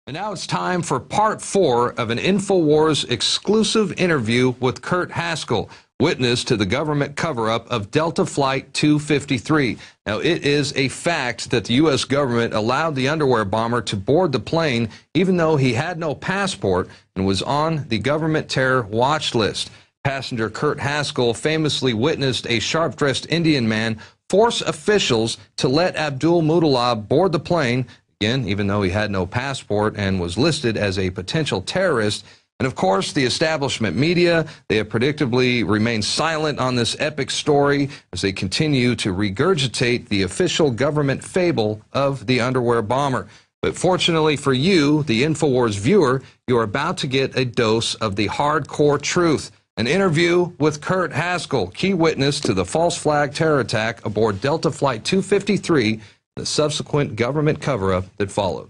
And now it's time for part 4 of an InfoWars exclusive interview with Kurt Haskell, witness to the government cover-up of Delta Flight 253. Now, it is a fact that the U.S. government allowed the underwear bomber to board the plane even though he had no passport and was on the government terror watch list. Passenger Kurt Haskell famously witnessed a sharp-dressed Indian man force officials to let Abdul Muttalib board the plane, again, even though he had no passport and was listed as a potential terrorist. And of course, the establishment media, they have predictably remained silent on this epic story as they continue to regurgitate the official government fable of the underwear bomber. But fortunately for you, the InfoWars viewer, you are about to get a dose of the hardcore truth. An interview with Kurt Haskell, key witness to the false flag terror attack aboard Delta Flight 253, the subsequent government cover-up that followed.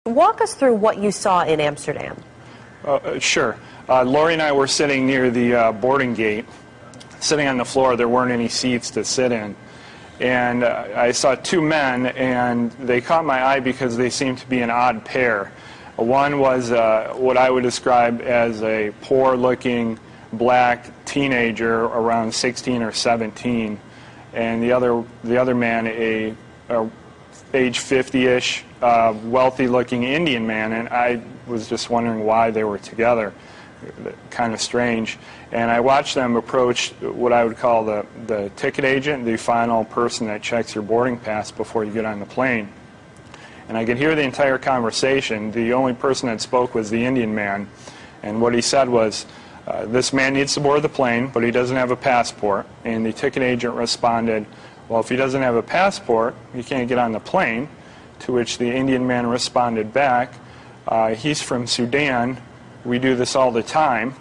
Walk us through what you saw in Amsterdam. Sure. Lori and I were sitting near the boarding gate, sitting on the floor. There weren't any seats to sit in. And I saw two men, and they caught my eye because they seemed to be an odd pair. One was what I would describe as a poor-looking black teenager around 16 or 17, and the other man, a age 50-ish, wealthy-looking Indian man, and I was just wondering why they were together. Kind of strange. And I watched them approach what I would call the ticket agent, the final person that checks your boarding pass before you get on the plane. And I could hear the entire conversation. The only person that spoke was the Indian man, and what he said was, this man needs to board the plane, but he doesn't have a passport. And the ticket agent responded, well, if he doesn't have a passport, he can't get on the plane. To which the Indian man responded back, he's from Sudan, we do this all the time.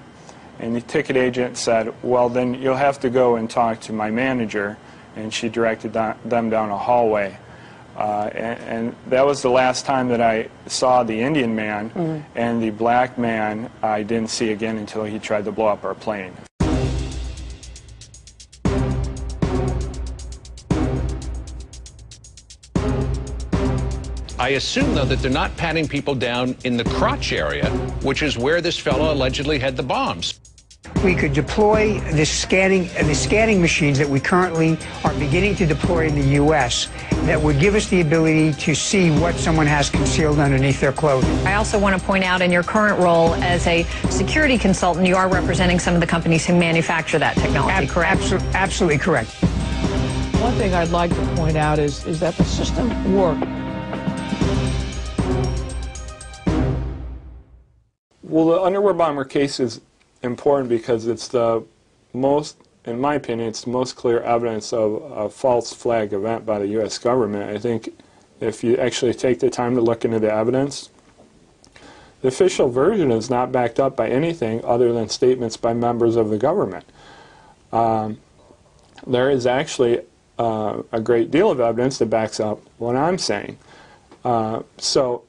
And the ticket agent said, well, then you'll have to go and talk to my manager. And she directed them down a hallway. And that was the last time that I saw the Indian man, and the black man I didn't see again until he tried to blow up our plane. I assume, though, that they're not patting people down in the crotch area, which is where this fellow allegedly had the bombs. We could deploy the scanning machines that we currently are beginning to deploy in the U.S. that would give us the ability to see what someone has concealed underneath their clothing. I also want to point out, in your current role as a security consultant, you are representing some of the companies who manufacture that technology, correct? Absolutely correct. One thing I'd like to point out is that the system worked. Well, the underwear bomber case is important because it's the most, in my opinion, it's the most clear evidence of a false flag event by the U.S. government. I think if you actually take the time to look into the evidence, the official version is not backed up by anything other than statements by members of the government. There is actually a great deal of evidence that backs up what I'm saying. So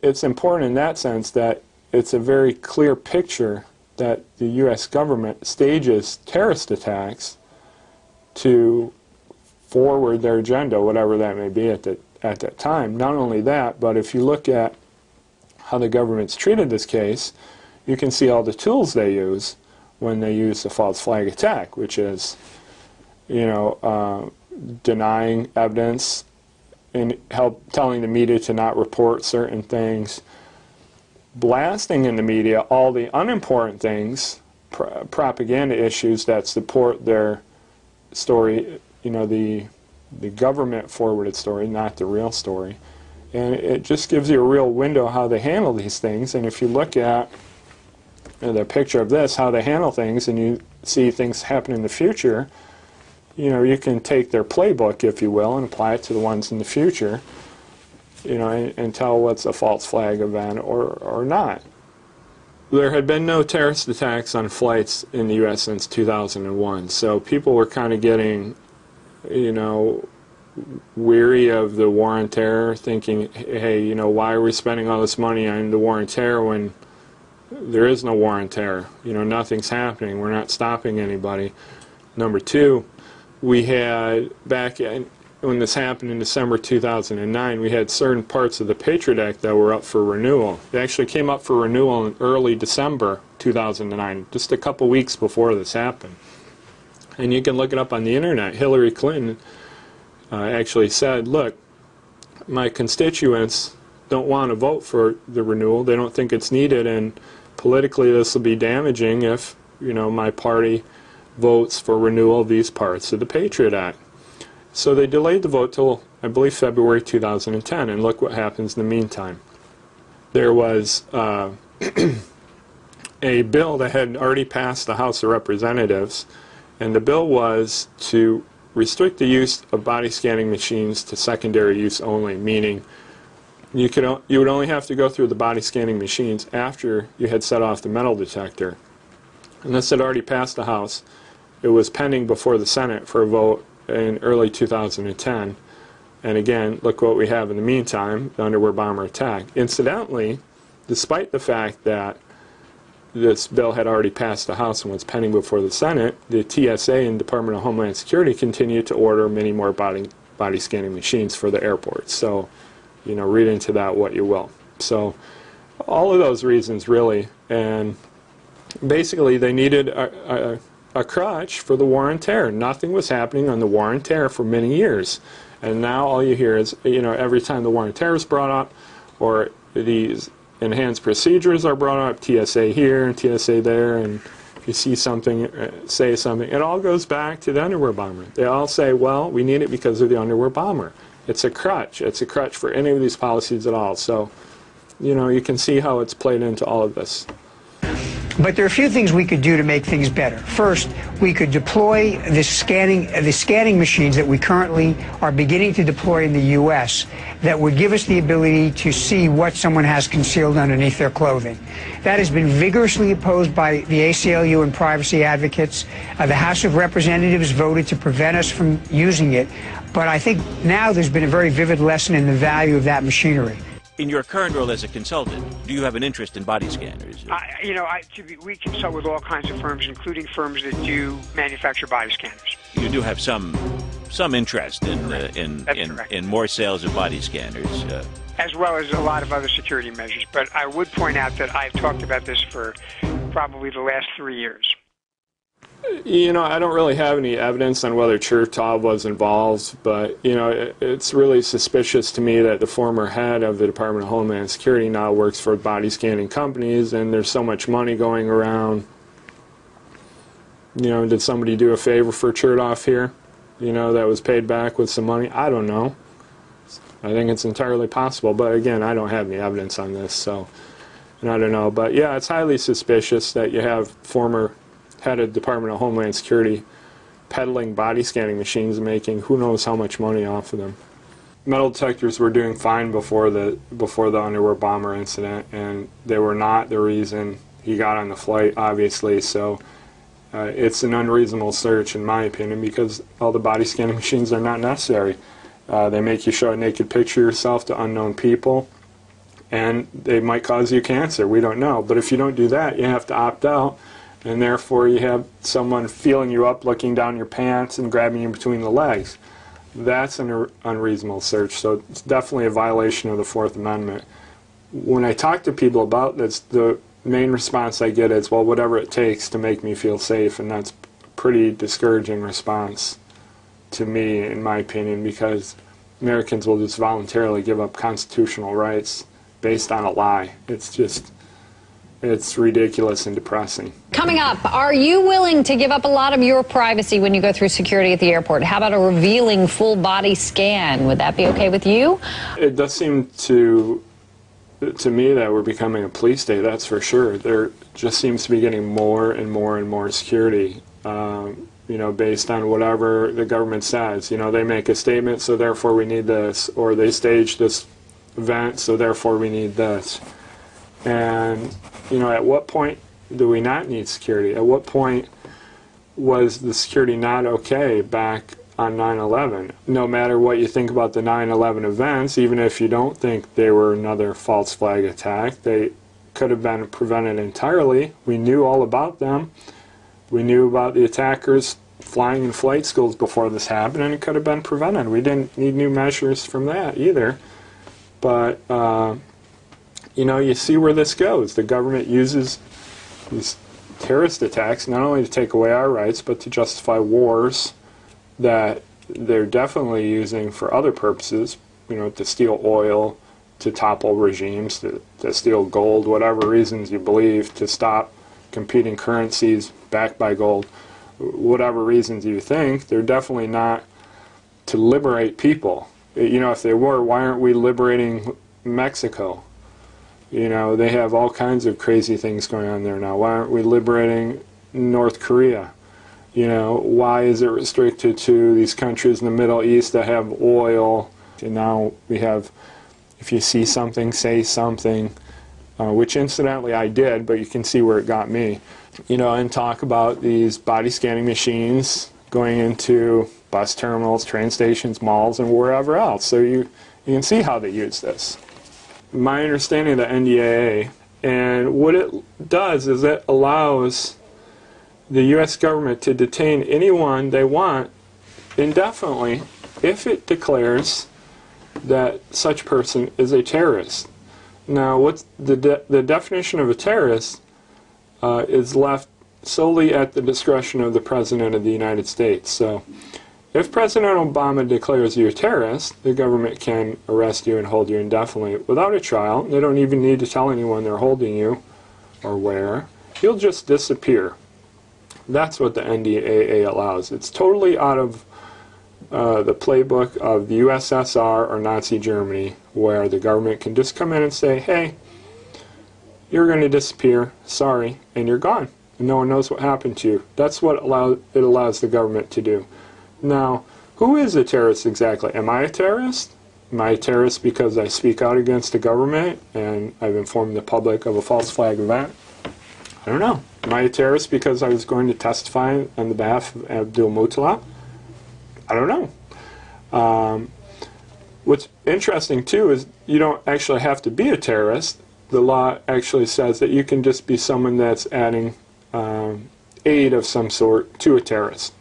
it's important in that sense that it's a very clear picture that the U.S. government stages terrorist attacks to forward their agenda, whatever that may be at that time. Not only that, but if you look at how the government's treated this case, you can see all the tools they use when they use the false flag attack, which is, denying evidence and telling the media to not report certain things, blasting in the media all the unimportant things, propaganda issues that support their story, the government forwarded story, not the real story. And it just gives you a real window how they handle these things. And if you look at the picture of this, how they handle things, and you see things happen in the future, you can take their playbook, if you will, and apply it to the ones in the future. And tell what's a false flag event or not. There had been no terrorist attacks on flights in the U.S. since 2001, so people were kind of getting, weary of the war on terror, thinking, hey, why are we spending all this money on the war on terror when there is no war on terror? Nothing's happening. We're not stopping anybody. Number two, we had back in when this happened in December 2009, we had certain parts of the Patriot Act that were up for renewal. They actually came up for renewal in early December 2009, just a couple weeks before this happened. And you can look it up on the internet. Hillary Clinton actually said, look, my constituents don't want to vote for the renewal. They don't think it's needed, and politically this will be damaging if, you know, my party votes for renewal of these parts of the Patriot Act. So they delayed the vote till, I believe, February 2010, and look what happens in the meantime. There was a bill that had already passed the House of Representatives, and the bill was to restrict the use of body scanning machines to secondary use only, meaning you would only have to go through the body scanning machines after you had set off the metal detector. And this had already passed the House. It was pending before the Senate for a vote in early 2010. And again, look what we have in the meantime, the underwear bomber attack. Incidentally, despite the fact that this bill had already passed the House and was pending before the Senate, the TSA and Department of Homeland Security continued to order many more body scanning machines for the airports. So, you know, read into that what you will. So, all of those reasons really, and basically they needed a crutch for the war on terror. Nothing was happening on the war on terror for many years. And now all you hear is, you know, every time the war on terror is brought up, or these enhanced procedures are brought up, TSA here and TSA there, and if you see something, say something, it all goes back to the underwear bomber. They all say, well, we need it because of the underwear bomber. It's a crutch. It's a crutch for any of these policies at all. So, you know, you can see how it's played into all of this. But there are a few things we could do to make things better. First, we could deploy the scanning machines that we currently are beginning to deploy in the U.S. that would give us the ability to see what someone has concealed underneath their clothing. That has been vigorously opposed by the ACLU and privacy advocates. The House of Representatives voted to prevent us from using it. But I think now there's been a very vivid lesson in the value of that machinery. In your current role as a consultant, do you have an interest in body scanners? We consult with all kinds of firms, including firms that do manufacture body scanners. You do have some interest in more sales of body scanners. As well as a lot of other security measures. But I would point out that I've talked about this for probably the last 3 years. You know, I don't really have any evidence on whether Chertoff was involved, but, you know, it's really suspicious to me that the former head of the Department of Homeland Security now works for body scanning companies, and there's so much money going around. You know, did somebody do a favor for Chertoff here, you know, that was paid back with some money? I don't know. I think it's entirely possible, but again, I don't have any evidence on this, so I don't know. But yeah, it's highly suspicious that you have former head of Department of Homeland Security peddling body scanning machines and making who knows how much money off of them. Metal detectors were doing fine before the underwear bomber incident, and they were not the reason he got on the flight, obviously. So it's an unreasonable search, in my opinion, because all the body scanning machines are not necessary. They make you show a naked picture of yourself to unknown people, and they might cause you cancer. We don't know. But if you don't do that, you have to opt out. And therefore you have someone feeling you up, looking down your pants and grabbing you between the legs. That's an unreasonable search, so it's definitely a violation of the Fourth Amendment. When I talk to people about this, the main response I get is, well, whatever it takes to make me feel safe, and that's a pretty discouraging response to me, in my opinion, because Americans will just voluntarily give up constitutional rights based on a lie. It's ridiculous and depressing. Coming up, are you willing to give up a lot of your privacy when you go through security at the airport? How about a revealing full body scan? Would that be okay with you? It does seem to me that we're becoming a police state, that's for sure. There just seems to be getting more and more and more security, you know, based on whatever the government says. You know, they make a statement, so therefore we need this, or they stage this event, so therefore we need this. And, you know, at what point do we not need security? At what point was the security not okay back on 9/11? No matter what you think about the 9/11 events, even if you don't think they were another false flag attack, they could have been prevented entirely. We knew all about them. We knew about the attackers flying in flight schools before this happened, and it could have been prevented. We didn't need new measures from that either. But, you know, you see where this goes. The government uses these terrorist attacks not only to take away our rights, but to justify wars that they're definitely using for other purposes, you know, to steal oil, to topple regimes, to steal gold, whatever reasons you believe, to stop competing currencies backed by gold, whatever reasons you think. They're definitely not to liberate people. You know, if they were, why aren't we liberating Mexico? You know, they have all kinds of crazy things going on there now. Why aren't we liberating North Korea? You know, why is it restricted to these countries in the Middle East that have oil? And now we have, if you see something, say something, which incidentally I did, but you can see where it got me. You know, and talk about these body scanning machines going into bus terminals, train stations, malls, and wherever else. So you can see how they use this. My understanding of the NDAA, and what it does is it allows the U.S. government to detain anyone they want indefinitely if it declares that such person is a terrorist. Now, what's the definition of a terrorist is left solely at the discretion of the President of the United States. So if President Obama declares you a terrorist, the government can arrest you and hold you indefinitely without a trial. They don't even need to tell anyone they're holding you or where. You'll just disappear. That's what the NDAA allows. It's totally out of the playbook of the USSR or Nazi Germany, where the government can just come in and say, hey, you're going to disappear, sorry, and you're gone. And no one knows what happened to you. That's what it allows the government to do. Now, who is a terrorist exactly? Am I a terrorist? Am I a terrorist because I speak out against the government and I've informed the public of a false flag event? I don't know. Am I a terrorist because I was going to testify on the behalf of Abdul Muttalib? I don't know. What's interesting, too, is you don't actually have to be a terrorist. The law actually says that you can just be someone that's adding aid of some sort to a terrorist.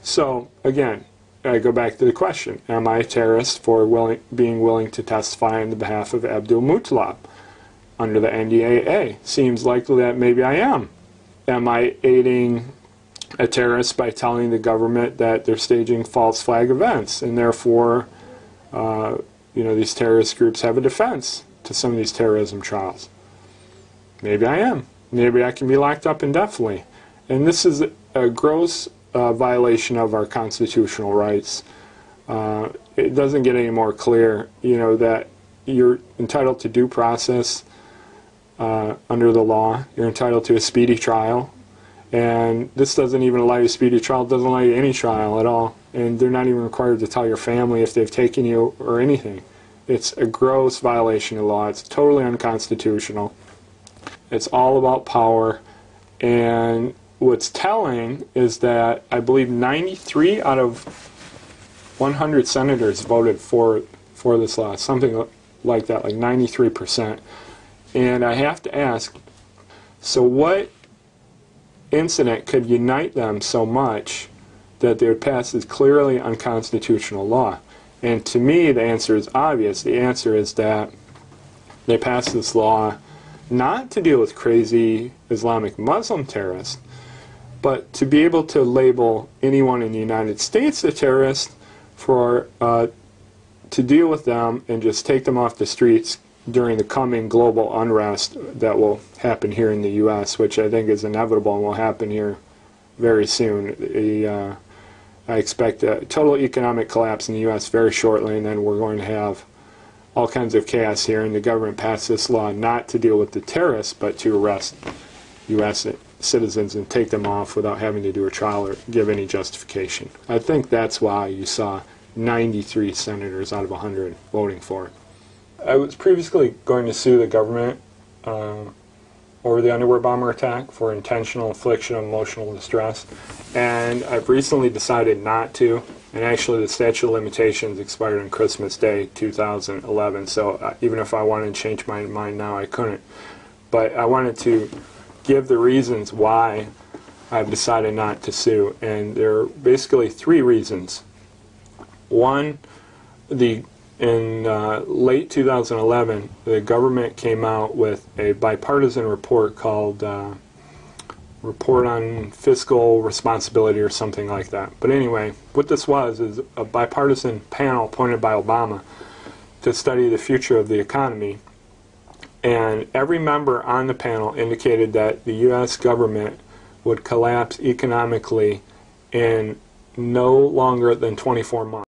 So, again, I go back to the question, am I a terrorist for being willing to testify on the behalf of Abdul Muttalib under the NDAA? Seems likely that maybe I am. Am I aiding a terrorist by telling the government that they're staging false flag events, and therefore, you know, these terrorist groups have a defense to some of these terrorism trials? Maybe I am. Maybe I can be locked up indefinitely. And this is a gross violation of our constitutional rights. It doesn't get any more clear, you know, that you're entitled to due process under the law. You're entitled to a speedy trial. And this doesn't even allow you a speedy trial. It doesn't allow you any trial at all. And they're not even required to tell your family if they've taken you or anything. It's a gross violation of law. It's totally unconstitutional. It's all about power. And what's telling is that I believe 93 out of 100 senators voted for this law, something like that, like 93%. And I have to ask, so what incident could unite them so much that they would pass this clearly unconstitutional law? And to me, the answer is obvious. The answer is that they passed this law not to deal with crazy Islamic Muslim terrorists, but to be able to label anyone in the United States a terrorist for to deal with them and just take them off the streets during the coming global unrest that will happen here in the U.S., which I think is inevitable and will happen here very soon. I expect a total economic collapse in the U.S. very shortly, and then we're going to have all kinds of chaos here, and the government passed this law not to deal with the terrorists, but to arrest U.S. citizens and take them off without having to do a trial or give any justification. I think that's why you saw 93 senators out of 100 voting for it. I was previously going to sue the government over the underwear bomber attack for intentional infliction of emotional distress, and I've recently decided not to. And actually, the statute of limitations expired on Christmas Day 2011, so even if I wanted to change my mind now, I couldn't. But I wanted to give the reasons why I've decided not to sue. And there are basically three reasons. One, in late 2011, the government came out with a bipartisan report called Report on Fiscal Responsibility or something like that. But anyway, what this was is a bipartisan panel appointed by Obama to study the future of the economy. And every member on the panel indicated that the U.S. government would collapse economically in no longer than 24 months.